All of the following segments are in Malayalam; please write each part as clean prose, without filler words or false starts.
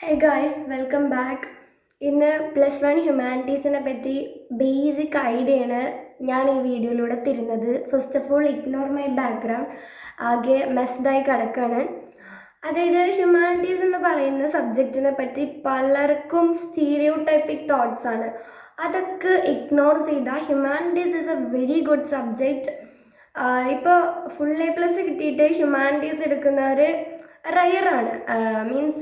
Hey guys, welcome back. ഇന്ന് +1 ഹ്യൂമാനിറ്റീസിനെ പറ്റി ബേസിക് ഐഡിയ ആണ് ഞാൻ ഈ വീഡിയോയിലൂടെ തരുന്നത്. First of all ignore my background, ആകെ മെസ്ഡായി കിടക്കാണ്. അതായത് ഹ്യൂമാനിറ്റീസ് എന്ന് പറയുന്ന സബ്ജക്റ്റിനെ പറ്റി പലർക്കും സ്റ്റീരിയോ ടൈപ്പിക് തോട്ട്സ് ആണ്. അതൊക്കെ ഇഗ്നോർ ചെയ്താൽ humanities is A very good subject. ഇപ്പോൾ ഫുൾ A+ കിട്ടിയിട്ട് ഹ്യൂമാനിറ്റീസ് എടുക്കുന്നവർ റയറാണ്. മീൻസ്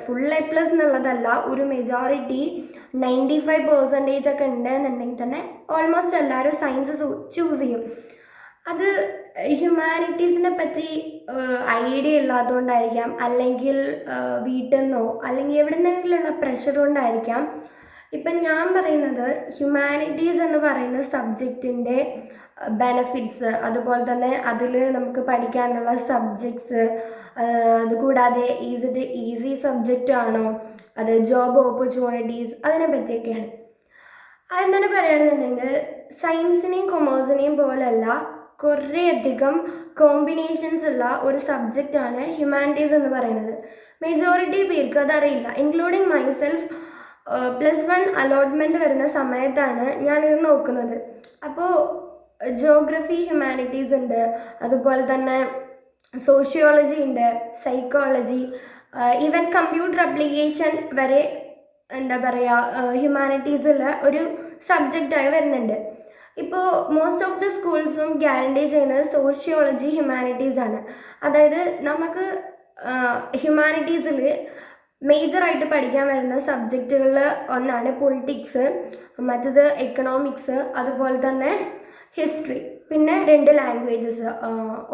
ഫുൾ A+ എന്നുള്ളതല്ല, ഒരു മെജോറിറ്റി 95% ഒക്കെ ഉണ്ടെന്നുണ്ടെങ്കിൽ തന്നെ ഓൾമോസ്റ്റ് എല്ലാവരും സയൻസ് ചൂസ് ചെയ്യും. അത് ഹ്യൂമാനിറ്റീസിനെ പറ്റി ഐഡിയ ഇല്ലാത്തതുകൊണ്ടായിരിക്കാം, അല്ലെങ്കിൽ വീട്ടിൽ നിന്നോ അല്ലെങ്കിൽ എവിടെ നിന്നെങ്കിലുള്ള പ്രഷർ കൊണ്ടായിരിക്കാം. ഇപ്പം ഞാൻ പറയുന്നത് ഹ്യൂമാനിറ്റീസ് എന്ന് പറയുന്ന സബ്ജക്റ്റിൻ്റെ ബെനഫിറ്റ്സ്, അതുപോലെ തന്നെ അതിൽ നമുക്ക് പഠിക്കാനുള്ള സബ്ജക്ട്സ്, അതുകൂടാതെ ഇത് ഈസി സബ്ജക്റ്റ് ആണോ, അത് ജോബ് ഓപ്പർച്യൂണിറ്റീസ്, അതിനെ പറ്റിയൊക്കെയാണ്. ആദ്യം തന്നെ പറയുകയാണെന്നുണ്ടെങ്കിൽ സയൻസിനെയും കൊമേഴ്സിനെയും പോലെയല്ല, കുറേയധികം കോമ്പിനേഷൻസ് ഉള്ള ഒരു സബ്ജക്റ്റാണ് ഹ്യൂമാനിറ്റീസ് എന്ന് പറയുന്നത്. മെജോറിറ്റി പേർക്ക് അതറിയില്ല, ഇൻക്ലൂഡിങ് മൈസെൽഫ്. +1 അലോട്ട്മെൻറ്റ് വരുന്ന സമയത്താണ് ഞാനിത് നോക്കുന്നത്. അപ്പോൾ ജോഗ്രഫി ഹ്യൂമാനിറ്റീസ് ഉണ്ട്, അതുപോലെ തന്നെ സോഷ്യോളജി ഉണ്ട്, സൈക്കോളജി, ഈവൻ കമ്പ്യൂട്ടർ അപ്ലിക്കേഷൻ വരെ എന്താ പറയുക ഹ്യൂമാനിറ്റീസിൽ ഒരു സബ്ജക്റ്റായി വരുന്നുണ്ട്. ഇപ്പോൾ മോസ്റ്റ് ഓഫ് ദി സ്കൂൾസും ഗ്യാരണ്ടി ചെയ്യുന്നത് സോഷ്യോളജി ഹ്യൂമാനിറ്റീസ് ആണ്. അതായത് നമുക്ക് ഹ്യൂമാനിറ്റീസിൽ മേജറായിട്ട് പഠിക്കാൻ വരുന്ന സബ്ജക്റ്റുകളിൽ ഒന്നാണ് പൊളിറ്റിക്സ്, മറ്റത് എക്കണോമിക്സ്, അതുപോലെ തന്നെ ഹിസ്റ്ററി, പിന്നെ 2 ലാംഗ്വേജസ്,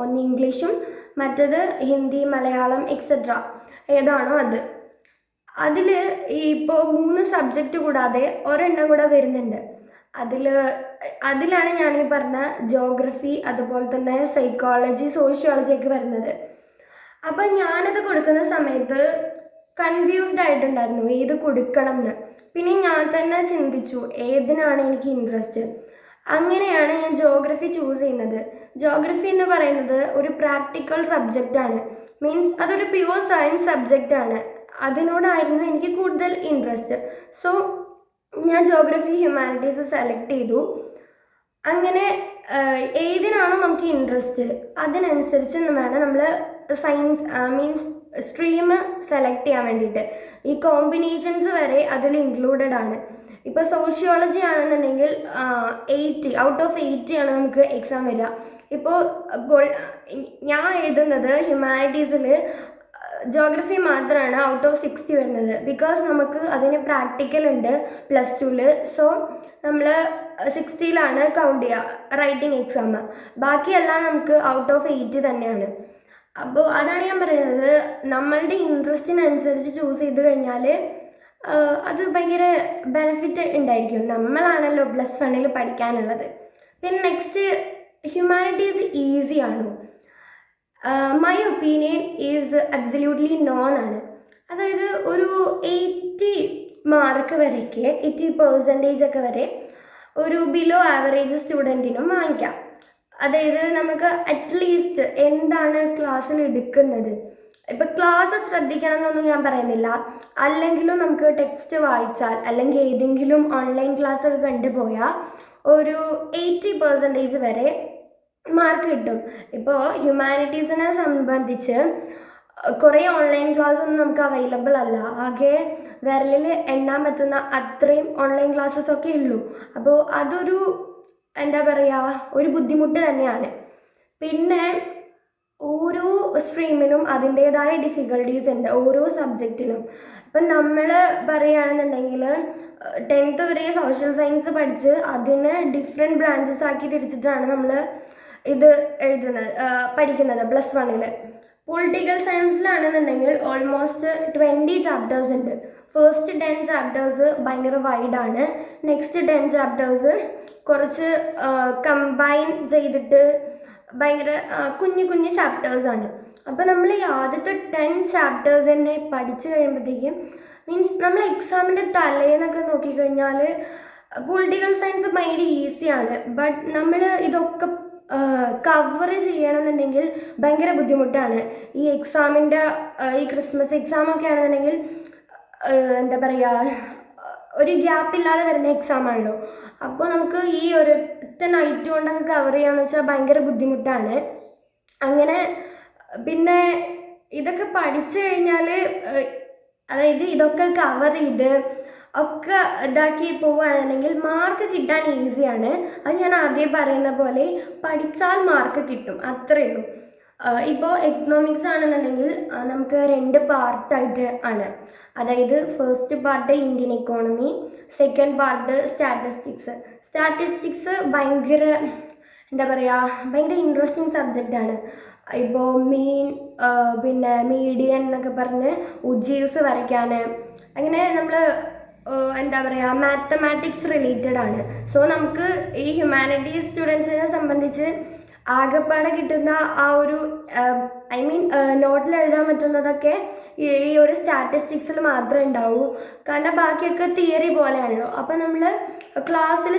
ഒന്ന് ഇംഗ്ലീഷും മറ്റത് ഹിന്ദി, മലയാളം എക്സെട്ര, ഏതാണോ അത്. അതിൽ ഇപ്പോൾ 3 സബ്ജക്റ്റ് കൂടാതെ ഒരെണ്ണം കൂടെ വരുന്നുണ്ട്. അതിലാണ് ഞാൻ ഈ പറഞ്ഞ ജോഗ്രഫി, അതുപോലെ തന്നെ സൈക്കോളജി, സോഷ്യോളജി ഒക്കെ വരുന്നത്. അപ്പം ഞാനത് കൊടുക്കുന്ന സമയത്ത് കൺഫ്യൂസ്ഡ് ആയിട്ടുണ്ടായിരുന്നു ഏത് കൊടുക്കണം എന്ന്. പിന്നെ ഞാൻ തന്നെ ചിന്തിച്ചു ഏതിനാണ് എനിക്ക് ഇൻട്രസ്റ്റ്. അങ്ങനെയാണ് ഞാൻ ജോഗ്രഫി ചൂസ് ചെയ്യുന്നത്. ജോഗ്രഫി എന്ന് പറയുന്നത് ഒരു പ്രാക്ടിക്കൽ സബ്ജക്റ്റാണ്. മീൻസ് അതൊരു പ്യുവർ സയൻസ് സബ്ജക്റ്റാണ്. അതിനോടായിരുന്നു എനിക്ക് കൂടുതൽ ഇൻട്രസ്റ്റ്. സോ ഞാൻ ജോഗ്രഫി ഹ്യൂമാനിറ്റീസ് സെലക്ട് ചെയ്തു. അങ്ങനെ ഏതിനാണോ നമുക്ക് ഇൻട്രസ്റ്റ് അതിനനുസരിച്ച് വേണം നമ്മൾ സയൻസ് മീൻസ് സ്ട്രീം സെലക്ട് ചെയ്യാൻ വേണ്ടിയിട്ട്. ഈ കോമ്പിനേഷൻസ് വരെ അതിൽ ഇൻക്ലൂഡഡ് ആണ്. ഇപ്പോൾ സോഷ്യോളജി ആണെന്നുണ്ടെങ്കിൽ 80 ഔട്ട് ഓഫ് 80 ആണ് നമുക്ക് എക്സാം വരിക. ഇപ്പോൾ ഞാൻ എഴുതുന്നത് ഹ്യൂമാനിറ്റീസിൽ ജോഗ്രഫി മാത്രമാണ് ഔട്ട് ഓഫ് 60 വരുന്നത്. ബിക്കോസ് നമുക്ക് അതിന് പ്രാക്ടിക്കൽ ഉണ്ട് +2-ൽ. സോ നമ്മൾ 60-ലാണ് കൗണ്ട് ചെയ്യുക റൈറ്റിംഗ് എക്സാം. ബാക്കിയെല്ലാം നമുക്ക് ഔട്ട് ഓഫ് 80 തന്നെയാണ്. അപ്പോൾ അതാണ് ഞാൻ പറയുന്നത്, നമ്മളുടെ ഇൻട്രസ്റ്റിനനുസരിച്ച് ചൂസ് ചെയ്ത് കഴിഞ്ഞാൽ അത് ഭയങ്കര ബെനിഫിറ്റ് ഉണ്ടായിരിക്കും. നമ്മളാണല്ലോ +1-ൽ പഠിക്കാനുള്ളത്. പിന്നെ നെക്സ്റ്റ്, ഹ്യൂമാനിറ്റീസ് ഈസി ആണോ? My opinion is absolutely non ആണ്. അതായത് ഒരു 80 മാർക്ക് വരയ്ക്ക്, 80% ഒക്കെ വരെ ഒരു ബിലോ ആവറേജ് സ്റ്റുഡൻറ്റിനും വാങ്ങിക്കാം. അതായത് നമുക്ക് അറ്റ്ലീസ്റ്റ് എന്താണ് ക്ലാസ്സിൽ എടുക്കുന്നത്, ഇപ്പം ക്ലാസ് ശ്രദ്ധിക്കണം എന്നൊന്നും ഞാൻ പറയുന്നില്ല, അല്ലെങ്കിലും നമുക്ക് ടെക്സ്റ്റ് വായിച്ചാൽ അല്ലെങ്കിൽ ഏതെങ്കിലും ഓൺലൈൻ ക്ലാസ്സൊക്കെ കണ്ടുപോയാൽ ഒരു 80% വരെ മാർക്ക് കിട്ടും. ഇപ്പോൾ ഹ്യൂമാനിറ്റീസിനെ സംബന്ധിച്ച് കുറേ ഓൺലൈൻ ക്ലാസ് ഒന്നും നമുക്ക് അവൈലബിൾ അല്ല. ആകെ വിരലിൽ എണ്ണാൻ പറ്റുന്ന അത്രയും ഓൺലൈൻ ക്ലാസ്സസ് ഒക്കെ ഉള്ളൂ. അപ്പോൾ അതൊരു എന്താ പറയുക, ഒരു ബുദ്ധിമുട്ട് തന്നെയാണ്. പിന്നെ ഓരോ സ്ട്രീമിനും അതിൻ്റേതായ ഡിഫിക്കൽട്ടീസ് ഉണ്ട്, ഓരോ സബ്ജക്റ്റിനും. ഇപ്പം നമ്മൾ പറയുകയാണെന്നുണ്ടെങ്കിൽ 10th വരെ സോഷ്യൽ സയൻസ് പഠിച്ച് അതിന് ഡിഫറെൻറ്റ് ബ്രാഞ്ചസ് ആക്കി തിരിച്ചിട്ടാണ് നമ്മൾ ഇത് പഠിക്കുന്നത് +1-ൽ. പൊളിറ്റിക്കൽ സയൻസിലാണെന്നുണ്ടെങ്കിൽ ഓൾമോസ്റ്റ് 20 ചാപ്റ്റേഴ്സ് ഉണ്ട്. ഫസ്റ്റ് 10 ചാപ്റ്റേഴ്സ് ഭയങ്കര വൈഡാണ്. നെക്സ്റ്റ് 10 ചാപ്റ്റേഴ്സ് കുറച്ച് കമ്പൈൻ ചെയ്തിട്ട് ഭയങ്കര കുഞ്ഞു കുഞ്ഞു ചാപ്റ്റേഴ്സാണ്. അപ്പോൾ നമ്മൾ ഈ ആദ്യത്തെ 10 ചാപ്റ്റേഴ്സ് തന്നെ പഠിച്ചു കഴിയുമ്പോഴത്തേക്കും, മീൻസ് നമ്മൾ എക്സാമിൻ്റെ തലേന്നൊക്കെ നോക്കിക്കഴിഞ്ഞാൽ പൊളിറ്റിക്കൽ സയൻസ് ഭയങ്കര ഈസിയാണ്. ബട്ട് നമ്മൾ ഇതൊക്കെ കവർ ചെയ്യണമെന്നുണ്ടെങ്കിൽ ഭയങ്കര ബുദ്ധിമുട്ടാണ്. ഈ എക്സാമിൻ്റെ ഈ ക്രിസ്മസ് എക്സാമൊക്കെ ആണെന്നുണ്ടെങ്കിൽ എന്താ പറയുക, ഒരു ഗ്യാപ്പില്ലാതെ വരുന്ന എക്സാം ആണല്ലോ. അപ്പോൾ നമുക്ക് ഈ ഒരൊറ്റ നൈറ്റ് കൊണ്ടൊക്കെ കവർ ചെയ്യാന്ന് വെച്ചാൽ ഭയങ്കര ബുദ്ധിമുട്ടാണ്. അങ്ങനെ പിന്നെ ഇതൊക്കെ പഠിച്ചു കഴിഞ്ഞാൽ, അതായത് ഇതൊക്കെ കവർ ചെയ്ത് ഒക്കെ ഇതാക്കി പോവുകയാണെന്നുണ്ടെങ്കിൽ മാർക്ക് കിട്ടാൻ ഈസിയാണ്. അത് ഞാൻ ആദ്യം പറയുന്ന പോലെ പഠിച്ചാൽ മാർക്ക് കിട്ടും, അത്രയേ ഉള്ളൂ. ഇപ്പോൾ എക്കണോമിക്സ് ആണെന്നുണ്ടെങ്കിൽ നമുക്ക് 2 പാർട്ടായിട്ട് ആണ്. അതായത് first part Indian economy, second part statistics. Statistics ഭയങ്കര എന്താ പറയുക, ഭയങ്കര ഇൻട്രസ്റ്റിംഗ് സബ്ജക്റ്റാണ്. ഇപ്പോൾ പിന്നെ മീഡിയൻ എന്നൊക്കെ പറഞ്ഞ് ഉജീവ്സ് വരയ്ക്കാൻ, അങ്ങനെ നമ്മൾ എന്താ പറയുക, മാത്തമാറ്റിക്സ് റിലേറ്റഡ് ആണ്. സോ നമുക്ക് ഈ ഹ്യൂമാനിറ്റീസ് സ്റ്റുഡൻസിനെ സംബന്ധിച്ച് ആകെപ്പാടെ കിട്ടുന്ന ആ ഒരു നോട്ടിൽ എഴുതാൻ പറ്റുന്നതൊക്കെ ഈ ഒരു സ്റ്റാറ്റിസ്റ്റിക്സിൽ മാത്രമേ ഉണ്ടാവൂ. കാരണം ബാക്കിയൊക്കെ തിയറി പോലെയാണല്ലോ. അപ്പം നമ്മൾ ക്ലാസ്സിൽ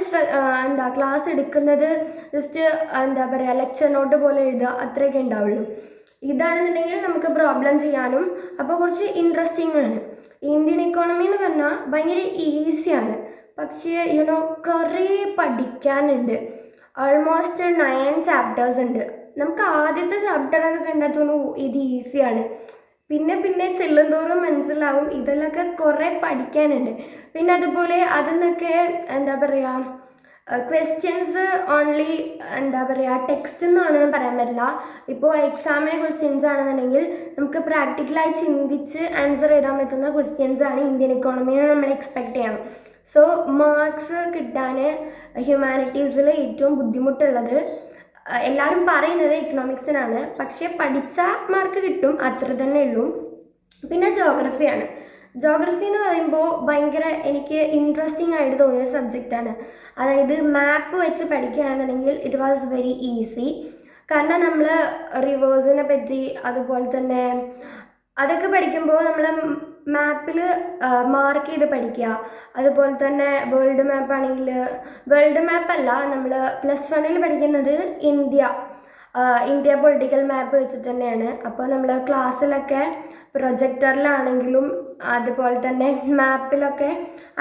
ക്ലാസ് എടുക്കുന്നത് ജസ്റ്റ് എന്താ പറയുക, ലെക്ചർ നോട്ട് പോലെ എഴുതുക, അത്രയൊക്കെ ഉണ്ടാവുള്ളൂ. ഇതാണെന്നുണ്ടെങ്കിൽ നമുക്ക് പ്രോബ്ലം ചെയ്യാനും അപ്പോൾ കുറച്ച് ഇൻട്രസ്റ്റിംഗ് ആണ്. ഇന്ത്യൻ ഇക്കോണമി എന്ന് പറഞ്ഞാൽ ഭയങ്കര ഈസിയാണ്, പക്ഷേ കുറേ പഠിക്കാനുണ്ട്. ഓൾമോസ്റ്റ് 9 ചാപ്റ്റേഴ്സ് ഉണ്ട്. നമുക്ക് ആദ്യത്തെ ചാപ്റ്ററൊക്കെ കണ്ടാൽ തോന്നും ഇത് ഈസിയാണ്, പിന്നെ പിന്നെ ചെല്ലുന്തോറും മനസ്സിലാവും ഇതിലൊക്കെ കുറേ പഠിക്കാനുണ്ട്. പിന്നെ അതുപോലെ അതിൽ നിന്നൊക്കെ എന്താ പറയുക, ക്വസ്റ്റ്യൻസ് ഓൺലി എന്താ പറയുക, ടെക്സ്റ്റ് എന്നാണ് പറയാൻ പറ്റില്ല. ഇപ്പോൾ എക്സാമിന് ക്വസ്റ്റ്യൻസ് ആണെന്നുണ്ടെങ്കിൽ നമുക്ക് പ്രാക്ടിക്കലായി ചിന്തിച്ച് ആൻസർ എഴുതാൻ പറ്റുന്ന ക്വസ്റ്റ്യൻസ് ആണ് ഇന്ത്യൻ ഇക്കോണമിയിൽ നമ്മൾ എക്സ്പെക്റ്റ് ചെയ്യണം. സോ മാർക്സ് കിട്ടാൻ ഹ്യൂമാനിറ്റീസിൽ ഏറ്റവും ബുദ്ധിമുട്ടുള്ളത് എല്ലാവരും പറയുന്നത് എക്കണോമിക്സിനാണ്, പക്ഷേ പഠിച്ചാൽ മാർക്ക് കിട്ടും, അത്ര തന്നെ ഉള്ളൂ. പിന്നെ ജോഗ്രഫിയാണ്. ജോഗ്രഫി എന്ന് പറയുമ്പോൾ ഭയങ്കര എനിക്ക് ഇൻട്രസ്റ്റിംഗ് ആയിട്ട് തോന്നിയൊരു സബ്ജക്റ്റാണ്. അതായത് മാപ്പ് വെച്ച് പഠിക്കുകയാണെന്നുണ്ടെങ്കിൽ ഇറ്റ് വാസ് വെരി ഈസി. കാരണം നമ്മൾ റിവേഴ്സിനെ പറ്റി അതുപോലെ തന്നെ അതൊക്കെ പഠിക്കുമ്പോൾ നമ്മൾ മാപ്പിൽ മാർക്ക് ചെയ്ത് പഠിക്കുക. അതുപോലെ തന്നെ വേൾഡ് മാപ്പ് ആണെങ്കിൽ, വേൾഡ് മാപ്പല്ല, നമ്മൾ +1 പഠിക്കുന്നത് ഇന്ത്യ പൊളിറ്റിക്കൽ മാപ്പ് വെച്ചിട്ട് തന്നെയാണ്. അപ്പോൾ നമ്മൾ ക്ലാസ്സിലൊക്കെ പ്രൊജക്ടറിലാണെങ്കിലും അതുപോലെ തന്നെ മാപ്പിലൊക്കെ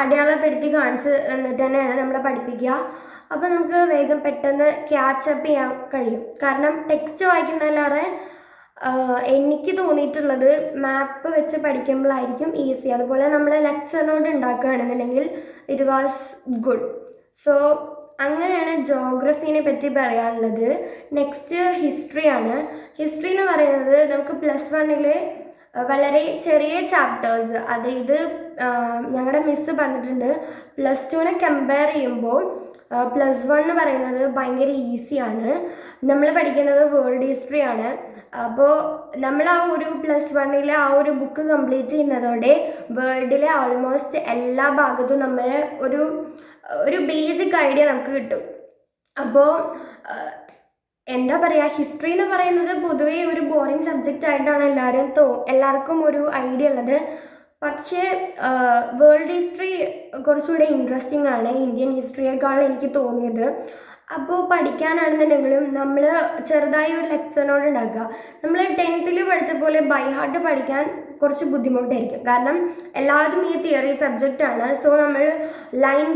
അടയാളപ്പെടുത്തി കാണിച്ച് എന്നിട്ട് തന്നെയാണ് നമ്മളെ പഠിപ്പിക്കുക. അപ്പോൾ നമുക്ക് വേഗം പെട്ടെന്ന് ക്യാച്ചപ്പ് ചെയ്യാൻ കഴിയും. കാരണം ടെക്സ്റ്റ് വായിക്കുന്നതിലേറെ എനിക്ക് തോന്നിയിട്ടുള്ളത് മാപ്പ് വെച്ച് പഠിക്കുമ്പോഴായിരിക്കും ഈസി. അതുപോലെ നമ്മൾ ലെക്ചർ നോട്ട് ഉണ്ടാക്കുകയാണെന്നുണ്ടെങ്കിൽ ഇറ്റ് വാസ് ഗുഡ്. സോ അങ്ങനെയാണ് ജോഗ്രഫീനെ പറ്റി പറയാനുള്ളത്. നെക്സ്റ്റ് ഹിസ്റ്ററിയാണ്. ഹിസ്റ്ററി എന്ന് പറയുന്നത് നമുക്ക് +1 വളരെ ചെറിയ ചാപ്റ്റേഴ്സ്, അതായത് ഞങ്ങളുടെ മിസ്സ് പറഞ്ഞിട്ടുണ്ട് +2 കമ്പയർ ചെയ്യുമ്പോൾ +1 എന്ന് പറയുന്നത് ഭയങ്കര ഈസിയാണ്. നമ്മൾ പഠിക്കുന്നത് വേൾഡ് ഹിസ്റ്ററിയാണ്. അപ്പോൾ നമ്മൾ ആ ഒരു +1 ആ ഒരു ബുക്ക് കംപ്ലീറ്റ് ചെയ്യുന്നതോടെ വേൾഡിലെ ഓൾമോസ്റ്റ് എല്ലാ ഭാഗത്തും നമ്മൾ ഒരു ബേസിക് ഐഡിയ നമുക്ക് കിട്ടും. അപ്പോൾ എന്താ പറയുക, ഹിസ്റ്ററി എന്ന് പറയുന്നത് പൊതുവേ ഒരു ബോറിങ് സബ്ജക്റ്റ് ആയിട്ടാണ് എല്ലാവർക്കും ഒരു ഐഡിയ ഉള്ളത്. പക്ഷേ വേൾഡ് ഹിസ്റ്ററി കുറച്ചുകൂടെ ഇൻട്രസ്റ്റിംഗ് ആണ് ഇന്ത്യൻ ഹിസ്റ്ററിയേക്കാൾ എനിക്ക് തോന്നിയത്. അപ്പോൾ പഠിക്കാനാണെന്നുണ്ടെങ്കിലും നമ്മൾ ചെറുതായി ഒരു ലെക്ചർ നോട്ട് ഉണ്ടാക്കുക. നമ്മൾ 10th പഠിച്ച പോലെ ബൈ ഹാർട്ട് പഠിക്കാൻ കുറച്ച് ബുദ്ധിമുട്ടായിരിക്കും. കാരണം എല്ലാതും ഈ തിയറി സബ്ജക്റ്റാണ്. സോ നമ്മൾ line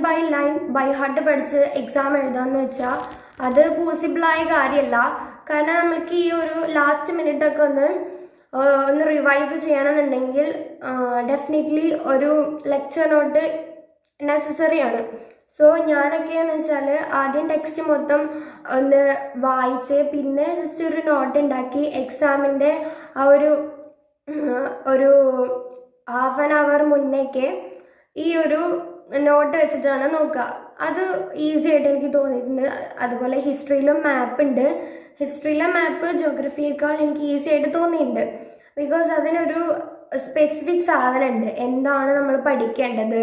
by line by heart പഠിച്ച് എക്സാം എഴുതാമെന്ന് വെച്ചാൽ അത് പോസിബിളായ കാര്യമല്ല. കാരണം നമ്മൾക്ക് ഈ ഒരു ലാസ്റ്റ് മിനിറ്റൊക്കെ ഒന്ന് റിവൈസ് ചെയ്യണമെന്നുണ്ടെങ്കിൽ ഡെഫിനറ്റ്ലി ഒരു ലെക്ചർ നോട്ട് നെസസറി ആണ്. സോ ഞാനൊക്കെയെന്ന് വെച്ചാൽ ആദ്യം ടെക്സ്റ്റ് മൊത്തം ഒന്ന് വായിച്ച് പിന്നെ ജസ്റ്റ് ഒരു നോട്ട് ഉണ്ടാക്കി എക്സാമിൻ്റെ ആ ഒരു ½ മുന്നേക്ക് ഈ ഒരു നോട്ട് വെച്ചിട്ടാണ് നോക്കുക. അത് ഈസി ആയിട്ട് എനിക്ക് തോന്നിയിട്ടുണ്ട്. അതുപോലെ ഹിസ്റ്ററിയിലും മാപ്പ് ഉണ്ട്. ഹിസ്റ്ററിയിലെ മാപ്പ് ജോഗ്രഫിയേക്കാൾ എനിക്ക് ഈസി ആയിട്ട് തോന്നിയിട്ടുണ്ട്. ബിക്കോസ് അതിനൊരു സ്പെസിഫിക് സാധനമുണ്ട്, എന്താണ് നമ്മൾ പഠിക്കേണ്ടത്.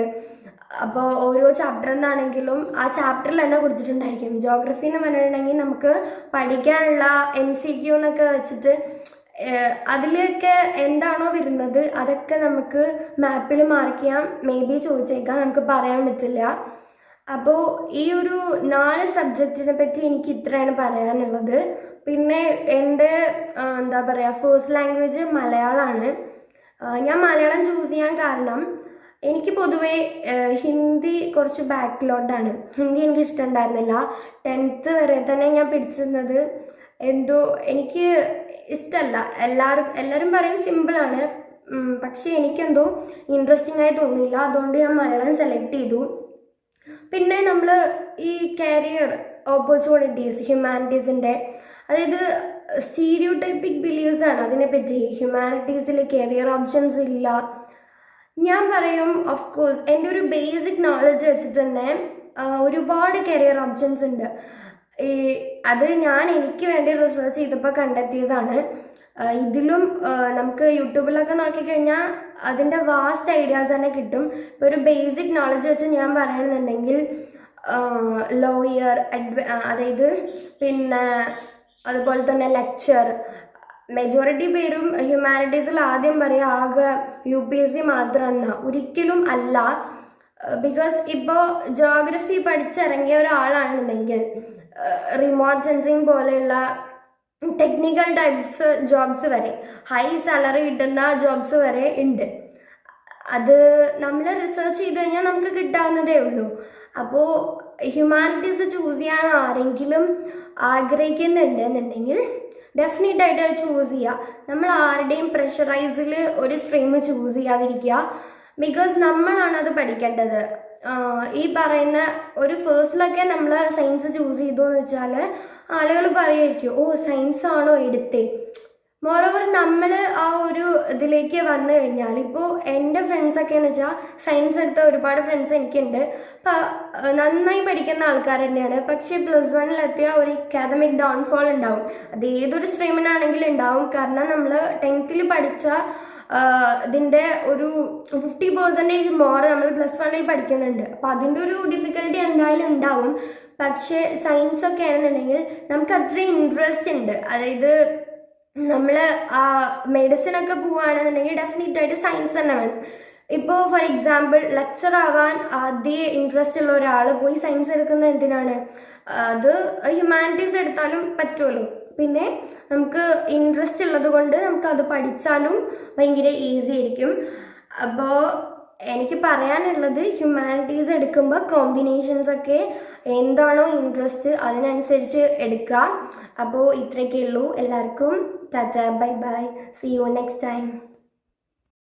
അപ്പോൾ ഓരോ ചാപ്റ്റർ എന്നാണെങ്കിലും ആ ചാപ്റ്ററിൽ തന്നെ കൊടുത്തിട്ടുണ്ടായിരിക്കും. ജോഗ്രഫി എന്ന് പറഞ്ഞിട്ടുണ്ടെങ്കിൽ നമുക്ക് പഠിക്കാനുള്ള MCQ എന്നൊക്കെ വെച്ചിട്ട് അതിലൊക്കെ എന്താണോ വരുന്നത് അതൊക്കെ നമുക്ക് മാപ്പിൽ മാർക്ക് ചെയ്യാം. മേ ബി ചോദിച്ചേക്കാം, നമുക്ക് പറയാൻ പറ്റില്ല. അപ്പോൾ ഈ ഒരു 4 സബ്ജക്റ്റിനെ പറ്റി എനിക്ക് ഇത്രയാണ് പറയാനുള്ളത്. പിന്നെ എൻ്റെ എന്താ പറയുക ഫസ്റ്റ് ലാംഗ്വേജ് മലയാളമാണ്. ഞാൻ മലയാളം ചൂസ് ചെയ്യാൻ കാരണം എനിക്ക് പൊതുവേ ഹിന്ദി കുറച്ച് ബാക്കിലോട്ടാണ്. ഹിന്ദി എനിക്ക് ഇഷ്ടമുണ്ടായിരുന്നില്ല. 10th വരെ തന്നെ ഞാൻ പിടിച്ചിരുന്നത് എന്തോ എനിക്ക് ഇഷ്ടമല്ല. എല്ലാവരും പറയും സിമ്പിളാണ്, പക്ഷേ എനിക്കെന്തോ ഇൻട്രസ്റ്റിംഗ് ആയി തോന്നിയില്ല. അതുകൊണ്ട് ഞാൻ മലയാളം സെലക്ട് ചെയ്തു. പിന്നെ നമ്മൾ ഈ കരിയർ ഓപ്പർച്യൂണിറ്റീസ് ഹ്യൂമാനിറ്റീസിൻ്റെ, അതായത് സ്റ്റീരിയോടൈപ്പിക് ബിലീവ്സ് ആണ് അതിനെപ്പറ്റി. ഹ്യൂമാനിറ്റീസിൽ കരിയർ ഓപ്ഷൻസ് ഇല്ല. ഞാൻ പറയും ഓഫ് കോഴ്സ് എൻ്റെ ഒരു ബേസിക് നോളജ് വെച്ചിട്ട് തന്നെ ഒരുപാട് കരിയർ ഓപ്ഷൻസ് ഉണ്ട്. അത് ഞാൻ എനിക്ക് വേണ്ടി റിസർച്ച് ചെയ്തപ്പോൾ കണ്ടെത്തിയതാണ്. ഇതിലും നമുക്ക് യൂട്യൂബിലൊക്കെ നോക്കിക്കഴിഞ്ഞാൽ അതിൻ്റെ വാസ്റ്റ് ഐഡിയാസ് തന്നെ കിട്ടും. ഇപ്പോൾ ഒരു ബേസിക് നോളജ് വെച്ച് ഞാൻ പറയുകയാണെന്നുണ്ടെങ്കിൽ ലോയർ, അതായത് പിന്നെ അതുപോലെ തന്നെ ലെക്ചർ. മെജോറിറ്റി പേരും ഹ്യൂമാനിറ്റീസിൽ ആദ്യം പറയുക ആകെ UPSC മാത്രമാണ്. ഒരിക്കലും അല്ല. ബിക്കോസ് ഇപ്പോൾ ജോഗ്രഫി പഠിച്ചിറങ്ങിയ ഒരാളാണെന്നുണ്ടെങ്കിൽ റിമോട്ട് സെൻസിങ് പോലെയുള്ള ടെക്നിക്കൽ ടൈപ്സ് ജോബ്സ് വരെ, ഹൈ സാലറി കിട്ടുന്ന ജോബ്സ് വരെ ഉണ്ട്. അത് നമ്മൾ റിസർച്ച് ചെയ്ത് കഴിഞ്ഞാൽ നമുക്ക് കിട്ടാവുന്നതേ ഉള്ളൂ. അപ്പോൾ ഹ്യൂമാനിറ്റീസ് ചൂസ് ചെയ്യാൻ ആരെങ്കിലും ആഗ്രഹിക്കുന്നുണ്ടെന്നുണ്ടെങ്കിൽ ഡെഫിനറ്റായിട്ട് അത് ചൂസ് ചെയ്യുക. നമ്മൾ ആരുടെയും പ്രഷറൈസിൽ ഒരു സ്ട്രീം ചൂസ് ചെയ്യാതിരിക്കുക. ബിക്കോസ് നമ്മളാണ് അത് പഠിക്കേണ്ടത്. ഈ പറയുന്ന ഒരു ഫേസ്റ്റിലൊക്കെ നമ്മൾ സയൻസ് ചൂസ് ചെയ്തു എന്ന് വെച്ചാൽ ആളുകൾ പറയുമായിരിക്കും, ഓ സയൻസ് ആണോ എടുത്തേ. മോറോവർ നമ്മൾ ആ ഒരു ഇതിലേക്ക് വന്നു കഴിഞ്ഞാൽ, ഇപ്പോൾ എൻ്റെ ഫ്രണ്ട്സൊക്കെ എന്ന് വെച്ചാൽ സയൻസ് എടുത്ത ഒരുപാട് ഫ്രണ്ട്സ് എനിക്കുണ്ട്. നന്നായി പഠിക്കുന്ന ആൾക്കാർ തന്നെയാണ്. പക്ഷേ +1 ഒരു അക്കാദമിക് ഡൗൺഫോൾ ഉണ്ടാവും. അത് ഏതൊരു സ്ട്രീമിനാണെങ്കിലും ഉണ്ടാവും. കാരണം നമ്മൾ 10th പഠിച്ച ഇതിൻ്റെ ഒരു 50% മോർ നമ്മൾ +1 പഠിക്കുന്നുണ്ട്. അപ്പോൾ അതിൻ്റെ ഒരു ഡിഫിക്കൽട്ടി എന്തായാലും ഉണ്ടാവും. പക്ഷേ സയൻസ് ഒക്കെ ആണെന്നുണ്ടെങ്കിൽ നമുക്ക് അത്രയും ഇൻട്രസ്റ്റ് ഉണ്ട്. അതായത് നമ്മൾ മെഡിസിനൊക്കെ പോവുകയാണെന്നുണ്ടെങ്കിൽ ഡെഫിനറ്റായിട്ട് സയൻസ് തന്നെ വേണം. ഇപ്പോൾ ഫോർ എക്സാമ്പിൾ ലെക്ചർ ആവാൻ ആദ്യം ഇൻട്രസ്റ്റ് ഉള്ള ഒരാൾ പോയി സയൻസ് എടുക്കുന്നത് എന്തിനാണ്? അത് ഹ്യൂമാനിറ്റീസ് എടുത്താലും പറ്റുമല്ലോ. പിന്നെ നമുക്ക് ഇൻട്രസ്റ്റ് ഉള്ളത് കൊണ്ട് നമുക്കത് പഠിച്ചാലും ഭയങ്കര ഈസി ആയിരിക്കും. അപ്പോൾ എനിക്ക് പറയാനുള്ളത് ഹ്യൂമാനിറ്റീസ് എടുക്കുമ്പോൾ കോമ്പിനേഷൻസൊക്കെ എന്താണോ ഇൻട്രസ്റ്റ് അതിനനുസരിച്ച് എടുക്കുക. അപ്പോൾ ഇത്രയൊക്കെ ഉള്ളൂ. എല്ലാവർക്കും tata, bye bye, see you next time.